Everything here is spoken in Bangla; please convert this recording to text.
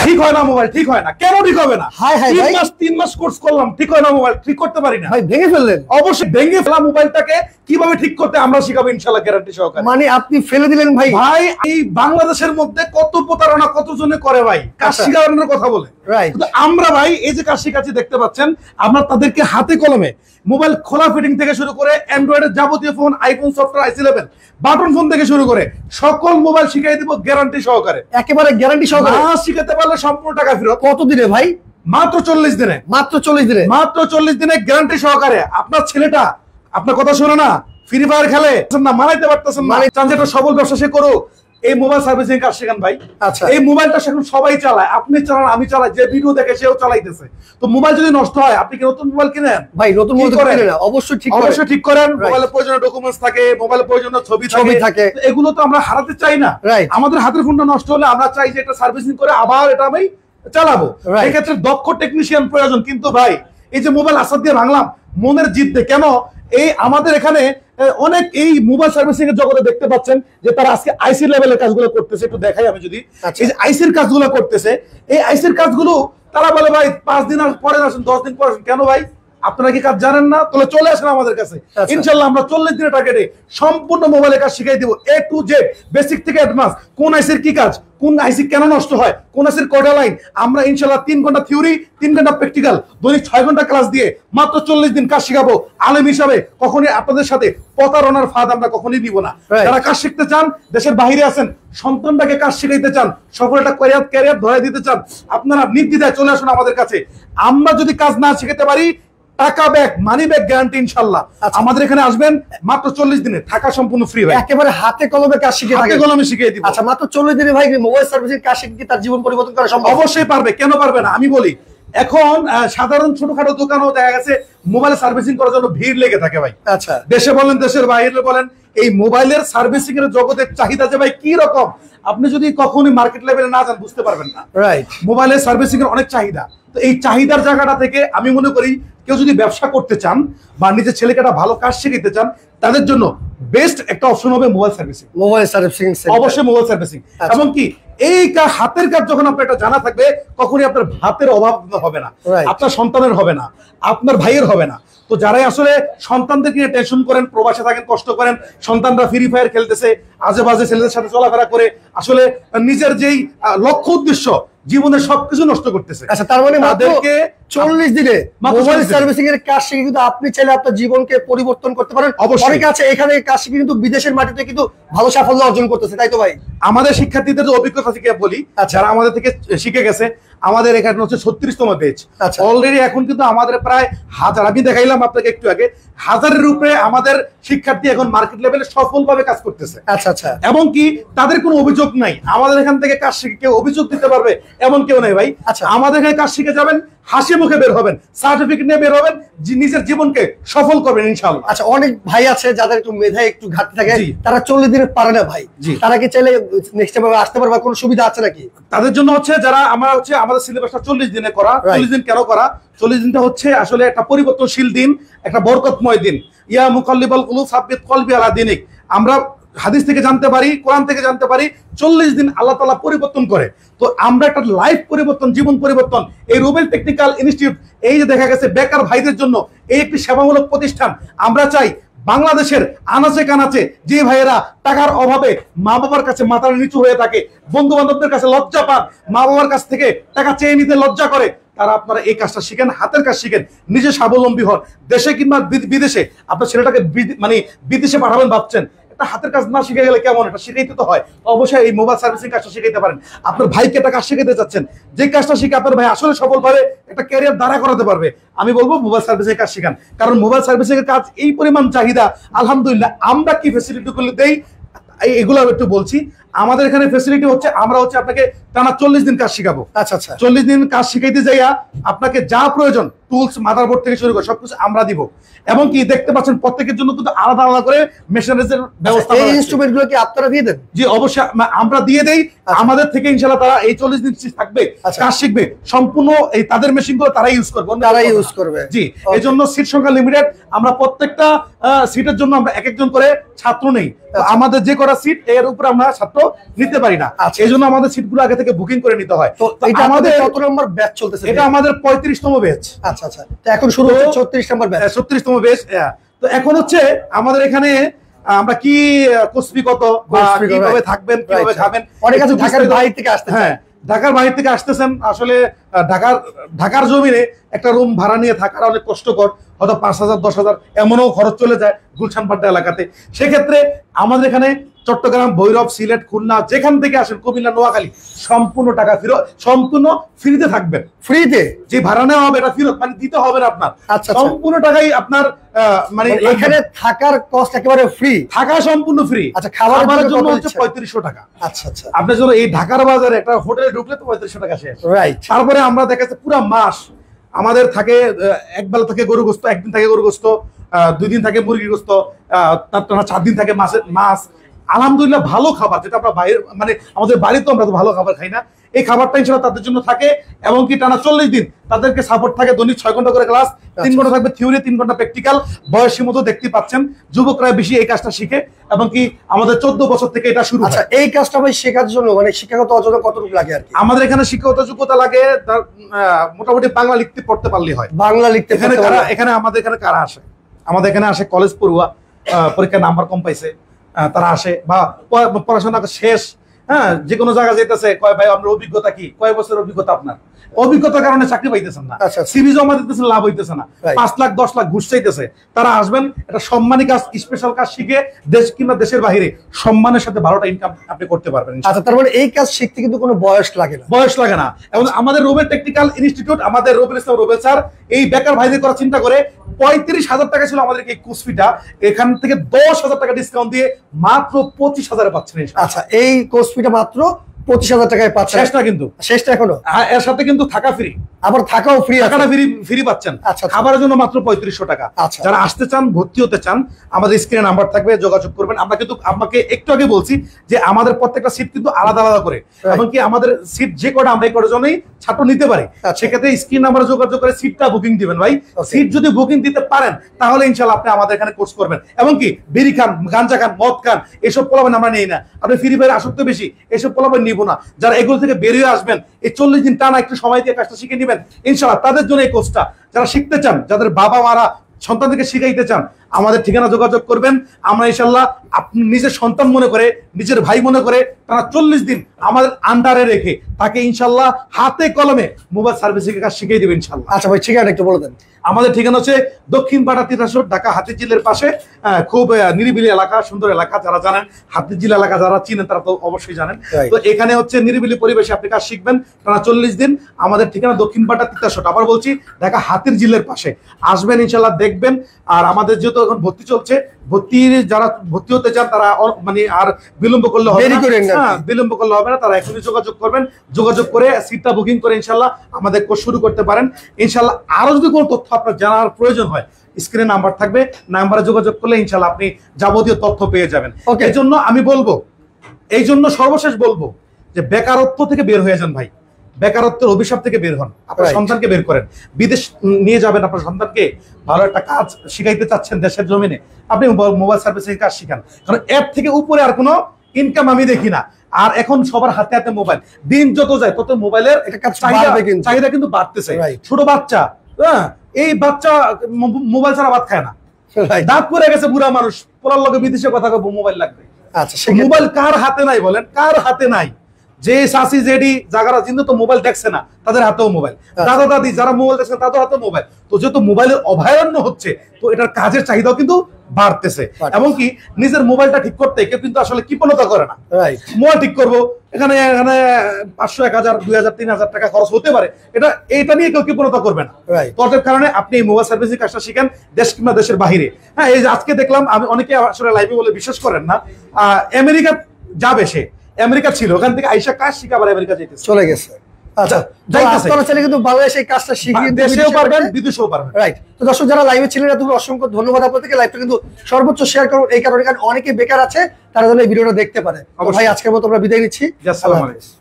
ঠিক হয় না মোবাইল, ঠিক হয় না। কেন ঠিক হবে না? 3 মাস কোর্স করলাম, ঠিক হয় না মোবাইল, ঠিক করতে পারি না ভাই। ভেঙে ফেললেন? অবশ্যই ভেঙে ফেলা মোবাইলটাকে কিভাবে ঠিক করতে আমরা শিখাবো ইনশাআল্লাহ, গ্যারান্টি সহকারে। মানে আপনি ফেলে দিলেন ভাই? ভাই এই বাংলাদেশের মধ্যে কত প্রতারণা কত জনে করে ভাই, কাজ শিখানোর কথা বলে। কিন্তু আমরা ভাই এই যে কাজ শিখাচ্ছি দেখতে পাচ্ছেন, আমরা তাদেরকে হাতে কলমে মোবাইল খোলা ফিটিং থেকে শুরু করে অ্যান্ড্রয়েডের যাবতীয় phone, iPhone software, i11 button phone থেকে শুরু করে সকল মোবাইল শিখাই দিব গ্যারান্টি সহকারে। একেবারে গ্যারান্টি সহকারে। না শিখাতে পারলে সম্পূর্ণ টাকা ফেরত। কত দিনে ভাই? মাত্র 40 দিনে। মাত্র 40 দিনে? মাত্র 40 দিনে গ্যারান্টি সহকারে। আপনার ছেলেটা আপনার কথা শোনে না, ফ্রি ফায়ার খেলে না, মানাইতে পারতেছেন না, চান যে একটা সফল ব্যবসা সে করুক, এই মোবাইল সার্ভিসিং কাজ শেখান ভাই। আচ্ছা। এই মোবাইলটা এখন সবাই চালায়, আপনি চালান, আমি চালাই, যে ভিডিও দেখে সেও চালাইতেছে। তো মোবাইল যদি নষ্ট হয়, আপনি কি নতুন মোবাইল কিনেন? ভাই নতুন মোবাইল কিনেন না, অবশ্যই ঠিক করেন। অবশ্যই ঠিক করেন। মোবাইলের প্রয়োজনীয় ডকুমেন্টস থাকে, মোবাইলের প্রয়োজনীয় ছবি থাকে, এগুলো তো আমরা হারাতে চাই না। আমাদের হাতের ফোনটা নষ্ট হলে আমরা চাই যে এটা সার্ভিসিং করে আবার এটা আমি চালাবো। এক্ষেত্রে দক্ষ টেকনিশিয়ান প্রয়োজন। কিন্তু ভাই এই যে মোবাইল আসাদ দিয়ে ভাঙলাম মনের জিদ্দে, কেন এই আমাদের এখানে অনেক এই মোবাইল সার্ভিসিং এর জগতে দেখতে পাচ্ছেন যে তারা আজকে আইসি লেভেলের কাজগুলো করতেছে। একটু দেখাই আমি যদি, এই যে আইসির কাজগুলো করতেছে, এই আইসির কাজগুলো তারা বলে ভাই 5 দিন পরে আসেন, 10 দিন পরে আসেন। কেন ভাই আপনারা কি কাজ জানেন না? তাহলে চলে আসেন আমাদের কাছে, ইনশাআল্লাহ আমরা 40 দিনের টার্গেটে সম্পূর্ণ মোবাইলের কাজ শিখাই দিব, A to Z, বেসিক থেকে অ্যাডভান্স। কোন আইসির কি কাজ, কোন আইসি কেন নষ্ট হয়, কোন আইসির কয়টা লাইন, আমরা ইনশাআল্লাহ 3 ঘন্টা থিওরি, 3 ঘন্টা প্র্যাকটিক্যাল, দৈনিক 6 ঘন্টা ক্লাস দিয়ে মাত্র 40 দিন কাজ শিখাবো। আলেম হিসাবে কখনই আপনাদের সাথে প্রতারণার ফাঁদ আমরা কখনই দিব না। যারা কাজ শিখতে চান, দেশের বাইরে আছেন, সন্তানটাকে কাজ শিখাইতে চান, সফল একটা ক্যারিয়ার ধরে দিতে চান, আপনারা নির্দ্বিধায় চলে আসুন আমাদের কাছে। আমরা যদি কাজ না শিখাতে পারি, টাকা ব্যাক, মানি ব্যাক গ্যারান্টি ইনশাআল্লাহ। আমাদের এখানে আসবেন মাত্র 40 দিনে, টাকা সম্পূর্ণ ফ্রি ভাই। একেবারে হাতে কলমে কাজ শিখিয়ে হাতে কলমে শিখিয়ে দিব। আচ্ছা, মাত্র 40 দিনে ভাই মোবাইল সার্ভিসিং কাজ শিখে তার জীবন পরিবর্তন করা সম্ভব? অবশ্যই পারবে, কেন পারবে না? আমি বলি এখন সাধারণ ছোটখাটো দোকানও দেখা গেছে মোবাইল সার্ভিসিং করার জন্য ভিড় লেগে থাকে ভাই। আচ্ছা, দেশে বলেন দেশের বাইরে বলেন, এই মোবাইলের সার্ভিসিং এর জগতের চাহিদা যে ভাই কি রকম, আপনি যদি কখনোই মার্কেট লেভেলে না যান বুঝতে পারবেন না। রাইট, মোবাইলের সার্ভিসিং এর অনেক চাহিদা। তো এই চাহিদার জায়গাটা থেকে আমি মনে করি কেউ যদি ব্যবসা করতে চান বা নিজের ছেলেকে একটা ভালো কাজ শিখাতে চান, তাদের জন্য বেস্ট একটা অপশন হবে মোবাইল সার্ভিসিং। মোবাইল সার্ভিসিং অবশ্যই মোবাইল সার্ভিসিং। এবং কি এই হাতের কাজ যখন আপনার এটা জানা থাকবে, কখনই আপনার ভাতের অভাব হবে না, আপনার সন্তানের হবে না, আপনার ভাইয়ের হবে না। তো যারাই আসলে সন্তানদের নিয়ে টেনশন করেন, প্রবাসে থাকেন, কষ্ট করেন, সন্তানরা ফ্রি ফায়ার খেলতেছে, আজে বাজে ছেলেদের সাথে চলাফেরা করে আসলে নিজের যেই লক্ষ্য উদ্দেশ্য জীবনের সবকিছু নষ্ট করতেছে। আচ্ছা, তার মানে তাদেরকে 40 দিনে মোবাইল সার্ভিসিং এর কাজ শিখে কিন্তু আপনি চাইলে আপনার জীবনকে পরিবর্তন করতে পারেন। অনেকে আছে এখানে কাজ শিখে কিন্তু বিদেশের মাটিতে কিন্তু ভালো সাফল্য অর্জন করতেছে, তাই তো ভাই? আমাদের শিক্ষার্থীদের যে অভিজ্ঞতা থেকে বলি, যারা আমাদের থেকে শিখে গেছে, আমাদের এখানে হচ্ছে 36তম ব্যাচ অলরেডি। এখন কিন্তু আমাদের প্রায় 1000, আমি দেখাইলাম আপনাকে একটু আগে, 1000-এর উপরে আমাদের শিক্ষার্থী এখন মার্কেট লেভেলে সফলভাবে কাজ করতেছে। আচ্ছা আচ্ছা। এবং কি তাদের কোনো অভিযোগ নাই, আমাদের এখান থেকে কাজ শিখে কেউ অভিযোগ দিতে পারবে এমন কেউ নেই ভাই। আচ্ছা, আমাদের এখানে কাজ শিখে যাবেন, হাসি মুখে বের হবেন, সার্টিফিকেট নিয়ে বের হবেন, নিজের জীবনকে সফল করবেন ইনশাআল্লাহ। আচ্ছা, অনেক ভাই আছে যাদের একটু মেধায় একটু ঘাটতি থাকে, তারা 40 দিনে পারে না ভাই, তারা কি চাইলে নেক্সট টাইম আসতে পারবে? কোনো সুবিধা আছে নাকি তাদের জন্য? হচ্ছে যারা আমরা হচ্ছে আমাদের সিলেবাসটা 40 দিনে করা। 40 দিন কেন করা? 40 দিনটা হচ্ছে আসলে একটা পরিবর্তনশীল দিন, একটা বরকতময় দিন। ইয়া মুকাল্লিবাল কুলুব সাব্বিত কলবি আলা দিনিক। আমরা হাদিস থেকে জানতে পারি, কোরআন থেকে জানতে পারি, 40 দিন আল্লাহ তাআলা পরিবর্তন করে। তো আমরা একটা লাইফ পরিবর্তন, জীবন পরিবর্তন, এই রুবেল টেকনিক্যাল ইনস্টিটিউট, এই যে দেখা গেছে বেকার ভাইদের জন্য এই একটি সেবামূলক প্রতিষ্ঠান। আমরা চাই বাংলাদেশের আনাচে কানাচে যে ভাইয়েরা টাকার অভাবে মা বাবার কাছে মাথার নিচু হয়ে থাকে, বন্ধু বান্ধবদের কাছে লজ্জা পান, মা বাবার কাছ থেকে টাকা চেয়ে নিতে লজ্জা করে, তারা আপনারা এই কাজটা শিখেন, হাতের কাজ শিখেন, নিজে স্বাবলম্বী হন। দেশে কিংবা বিদেশে আপনার ছেলেটাকে মানে বিদেশে পাঠাবেন ভাবছেন, হাতের কাজ না শিখে গেলে কেমন? এটা শিখাইতে তো হয়। অবশ্যই এই মোবাইল সার্ভিসিং কাজটা শিখাইতে পারেন। আপনার ভাইকে একটা কাজ শিখাতে চাচ্ছেন, যে কাজটা শিখে আপনার ভাই আসলে সফলভাবে একটা ক্যারিয়ার দাঁড়া করাতে পারবে, আমি বলবো মোবাইল সার্ভিসিং কাজ শিখান। কারণ মোবাইল সার্ভিসিং এর কাজ এই পরিমাণ চাহিদা, আলহামদুলিল্লাহ। আমরা কি ফ্যাসিলিটি গুলো দেই এগুলো একটু বলছি। আমাদের এখানে ফ্যাসিলিটি হচ্ছে, আমরা হচ্ছে আপনাকে টানা 40 দিন কাজ শিখাবো। আচ্ছা আচ্ছা। 40 দিন কাজ শিখাইতে যাইয়া আপনাকে যা প্রয়োজন, টুলস, মাদারবোর্ড থেকে শুরু করে সবকিছু আমরা দিব। এবং কি দেখতে পাচ্ছেন প্রত্যেকের জন্য কিন্তু আলাদা আলাদা করে মেশিনারিজের ব্যবস্থা। এই ইনস্ট্রুমেন্ট গুলো কি আপনারা দিয়ে দেন? জি অবশ্যই আমরা দিয়ে দেই। আমাদের থেকে ইনশাআল্লাহ তারা এই 40 দিন থাকবে, কাজ শিখবে, সম্পূর্ণ এই তাদের মেশিন গুলো তারা ইউজ করবে, তারা ইউজ করবে। জি, এই জন্য সিট সংখ্যা লিমিটেড। আমরা প্রত্যেকটা সিটের জন্য আমরা এক একজন করে ছাত্র নেই। আমাদের যে করা সিট এর উপরে আমরা ছাত্র নিতে পারি না। এই জন্য আমাদের সিটগুলো আগে থেকে বুকিং করে নিতে হয়। তো এটা আমাদের কত নম্বর ব্যাচ চলতেছে? এটা আমাদের 35তম ব্যাচ। আচ্ছা আচ্ছা, তো এখন শুরু হচ্ছে 36 নম্বর ব্যাচ। 36তম ব্যাচ। তো এখন হচ্ছে আমাদের এখানে আমরা কি কোর্সফি কত বা কিভাবে থাকবেন, কিভাবে খাবেন, অনেক আছে ঢাকার বাইরে থেকে আসতে। হ্যাঁ, ঢাকার বাইরে থেকে আসতেছেন। আসলে ঢাকার জমিনে একটা রুম ভাড়া নিয়ে থাকার অনেক কষ্টকর, হয়তো 5,000 10,000 এমনও খরচ চলে যায় গুলশান পাড্ডা এলাকাতে। সেক্ষেত্রে আমাদের এখানে চট্টগ্রাম, ভৈরব, সিলেট, খুলনা যেখান থেকে আসেন, কুমিল্লা, নোয়াখালী, সম্পূর্ণ টাকা ফেরত, সম্পূর্ণ ফ্রিতে থাকবেন। ফ্রিতে যে ভাড়া নেওয়া হবে এটা ফেরত, মানে দিতে হবে না আপনার। আচ্ছা, সম্পূর্ণ টাকাই আপনার মানে এখানে থাকার কস্ট একেবারে ফ্রি, থাকা সম্পূর্ণ ফ্রি। আচ্ছা, খাবারের জন্য হচ্ছে 3500 টাকা। আচ্ছা আচ্ছা, আপনার জন্য এই ঢাকার বাজারে একটা হোটেলে ঢুকলে তো 3500 টাকা শেষ। রাইট। তারপরে আমরা দেখাচ্ছি পুরো মাস আমাদের থাকে, একবেলা থাকে গরু গোস্ত, একদিন থাকে গরু গোস্ত, 2 দিন থাকে মুরগি গোস্ত, তারপর 4 দিন থাকে মাছ। আলহামদুলিল্লাহ ভালো খাবার, যেটা আমরা বাইরে মানে আমাদের বাড়িতে আমরা তো ভালো খাবার খাই না, এই খাবারটা ইনশাআল্লাহ তাদের জন্য থাকে। এবং কি টানা 40 দিন তাদেরকে সাপোর্ট থাকে। দৈনিক 6 ঘন্টা করে ক্লাস, 3 ঘন্টা থাকবে থিওরি, 3 ঘন্টা প্র্যাকটিক্যাল। বয়সী মতো দেখতে পাচ্ছেন, যুবকরা বেশি এই কাজটা শিখে। এবং কি আমাদের 14 বছর থেকে এটা শুরু। আচ্ছা, এই কাজটা ভাই শেখার জন্য মানে শিক্ষাগত অর্জন কতটুকু লাগে আর কি? আমাদের এখানে শিক্ষাগত যোগ্যতা লাগে মোটামুটি বাংলা লিখতে পড়তে পারলেই হয়। বাংলা লিখতে এখানে আমাদের এখানে কারা আসে? আমাদের এখানে আসে কলেজ পড়ুয়া, পরীক্ষায় নাম্বার কম পাইছে, তারা আসে, বা পড়াশোনা শেষ, হ্যাঁ, যে কোনো জায়গায় যেতেছে, কয় ভাই আপনার অভিজ্ঞতা কি, কয় বছর অভিজ্ঞতা আপনার? অভিজ্ঞতার কারণে চাকরি পাইতেছেন না, সিভি জমা দিতেছেন, লাভ হইতেছে না, 5 লাখ 10 লাখ ঘুষ চাইতেছে। তারা আসবেন, এটা সম্মানী কাজ, স্পেশাল কাজ শিখে দেশ কিংবা দেশের বাইরে সম্মানের সাথে 12টা ইনকাম আপনি করতে পারবেন। আচ্ছা, তার মানে এই কাজ শিখতে কিন্তু কোনো বয়স লাগে না? বয়স লাগে না। এবং আমাদের রুবেল টেকনিক্যাল ইনস্টিটিউট, আমাদের রুবেল ইসলাম রুবেল স্যার এই বেকার ভাইদের কথা চিন্তা করে 35,000 টাকা ছিল আমাদের এই কোর্স ফিটা, এখান থেকে 10,000 টাকা ডিসকাউন্ট দিয়ে মাত্র 25,000 এ পাচ্ছেন। আচ্ছা, এই কোর্স ফিটা মাত্র 25,000 টাকায় পাচ্ছেন? শেষটা কিন্তু, শেষটা এখনো। এর সাথে কিন্তু থাকা ফ্রি, আবার থাকাও ফ্রি, টাকাটা ফ্রি পাচ্ছেন। আচ্ছা, খাবারের জন্য মাত্র 3500 টাকা। যারা আসতে চান, ভর্তি হতে চান, আমাদের স্ক্রিনে নাম্বার থাকবে, যোগাযোগ করবেন। আমরা কিন্তু আপনাকে একটু আগে বলছি যে আমাদের প্রত্যেকটা সিট কিন্তু আলাদা আলাদা করে, এমনকি আমাদের সিট যে কটা আমরা এই কটার জন্যই ছাত্র নিতে পারি। সেক্ষেত্রে স্ক্রিন নাম্বারে যোগাযোগ করে সিটটা বুকিং দিবেন ভাই। সিট যদি বুকিং দিতে পারেন তাহলে ইনশাআল্লাহ আপনি আমাদের এখানে কোর্স করবেন। এমনকি বিড়ি খান, গাঞ্জা খান, মদ খান, এসব পোলাবেন আমরা নেই না। আপনি ফ্রি ফায়ার আসক্ত বেশি, এসব পোলাবেন নিব না। যারা এগুলো থেকে বেরিয়ে আসবেন, এই 40 দিন টানা একটু সময় দিয়ে কাজটা শিখে নেবেন, ইনশাআল্লাহ তাদের জন্য এই কোর্সটা। যারা শিখতে চান, যাদের বাবা মারা সন্তানদেরকে শিখাইতে চান, আমাদের ঠিকানা যোগাযোগ করবেন। আমরা ইনশাআল্লাহ আপনি নিজের সন্তান মনে করে, নিজের ভাই মনে করে তারা 40 দিন আমাদের আন্ডারে রেখে তাকে ইনশাআল্লাহ হাতে কলমে মোবাইল সার্ভিসিং এর কাজ শিখিয়ে দেবেন ইনশাআল্লাহ। আচ্ছা ভাই, ঠিকানা একটু বলে দেন। আমাদের ঠিকানা হচ্ছে দক্ষিণ পাড়া তিতাসর, ঢাকা হাতিঝিলের পাশে। খুব নিরিবিলি এলাকা, সুন্দর এলাকা। যারা জানেন হাতিঝিল এলাকা, যারা চিনেন তারা তো অবশ্যই জানেন। তো এখানে হচ্ছে নিরিবিলি পরিবেশে আপনি কাজ শিখবেন টানা 40 দিন। আমাদের ঠিকানা দক্ষিণ পাড়া তিতাসর, আবার বলছি ঢাকা হাতিঝিলের পাশে। আসবেন ইনশাআল্লাহ, দেখবেন। আর আমাদের যেহেতু এখন ভর্তি চলছে, যারা ভর্তি হতে চান তারা মানে আর বিলম্ব করলে হবে না, বিলম্ব করলে হবে না, তারা এখনই যোগাযোগ করবেন। যোগাযোগ করে সিটটা বুকিং করে ইনশাআল্লাহ আমাদের কোর্স শুরু করতে পারেন ইনশাআল্লাহ। আরো যদি কোনো তথ্য আপনার জানার প্রয়োজন হয়, স্ক্রিনে নাম্বার থাকবে, নাম্বারে যোগাযোগ করলে ইনশাআল্লাহ আপনি যাবতীয় তথ্য পেয়ে যাবেন। এই জন্য আমি বলবো, এই জন্য সর্বশেষ বলবো যে বেকারত্ব থেকে বের হয়ে যান ভাই। বেকারত্বের অভিশাপ থেকে বের হন, আপনার সন্তানকে বের করেন, বিদেশ নিয়ে যাবেন আপনার সন্তানকে। ভালো একটা কাজ শিখাইতে চাচ্ছেন দেশের জমিনে, আপনি মোবাইল সার্ভিসিং কাজ শিখান। কারণ এর থেকে উপরে আর কোনো ইনকাম আমি দেখি না। আর এখন সবার হাতে হাতে মোবাইল, দিন যত যায় তত মোবাইলের চাহিদা কিন্তু বাড়তেছে। ছোট বাচ্চা, এই বাচ্চা মোবাইল ছাড়া ভাত খায় না, দাঁত পড়ে গেছে, বুড়া মানুষ, পোলার লগে বিদেশে কথা কব মোবাইল লাগবে। আচ্ছা, মোবাইল কার হাতে নাই বলেন? কার হাতে নাই? যে শাসি জেডি যারা কিন্তু তো মোবাইল দেখছে না, তাদের হাতেও মোবাইল। দাদা দাদি যারা মোবাইল দেখছে তাদের হাতেও মোবাইল। তো যেহেতু মোবাইলের অভয়ারণ্য হচ্ছে, তো এটার কাজের চাহিদাও কিন্তু বাড়তেছে। এমনকি নিজের মোবাইলটা ঠিক করতে কেউ কিন্তু আসলে কৃপণতা করে না। মোবাইল ঠিক করবো, এখানে 500, 1000, 2000, 3000 টাকা খরচ হতে পারে, এটা নিয়ে কেউ কৃপণতা করবে না। তোদের কারণে আপনি এই মোবাইল সার্ভিসিং কাজটা শিখেন দেশ কিংবা দেশের বাহিরে। হ্যাঁ, এই যে আজকে দেখলাম, আমি অনেকে আসলে লাইভে বলে বিশ্বাস করেন না, আমেরিকা যাবে, সে আমেরিকা ছিল, ওখান থেকে আইসা কাজ শিখে আবার আমেরিকা যেতে চলে গেছে। আচ্ছা, কিন্তু বাংলাদেশে এই কাজটা শিখিয়ে দেশেও পারবেন, বিদেশেও পারবেন। রাইট। তো দর্শক যারা লাইভে ছিলেন, তুমি অসংখ্য ধন্যবাদ আপনাদেরকে। লাইভটা কিন্তু সর্বোচ্চ শেয়ার করুন, এই কারণে কারণ অনেকে বেকার আছে, তারা যেন এই ভিডিওটা দেখতে পারে। ভাই আজকের মতো আমরা বিদায় নিচ্ছি। আসসালামু আলাইকুম।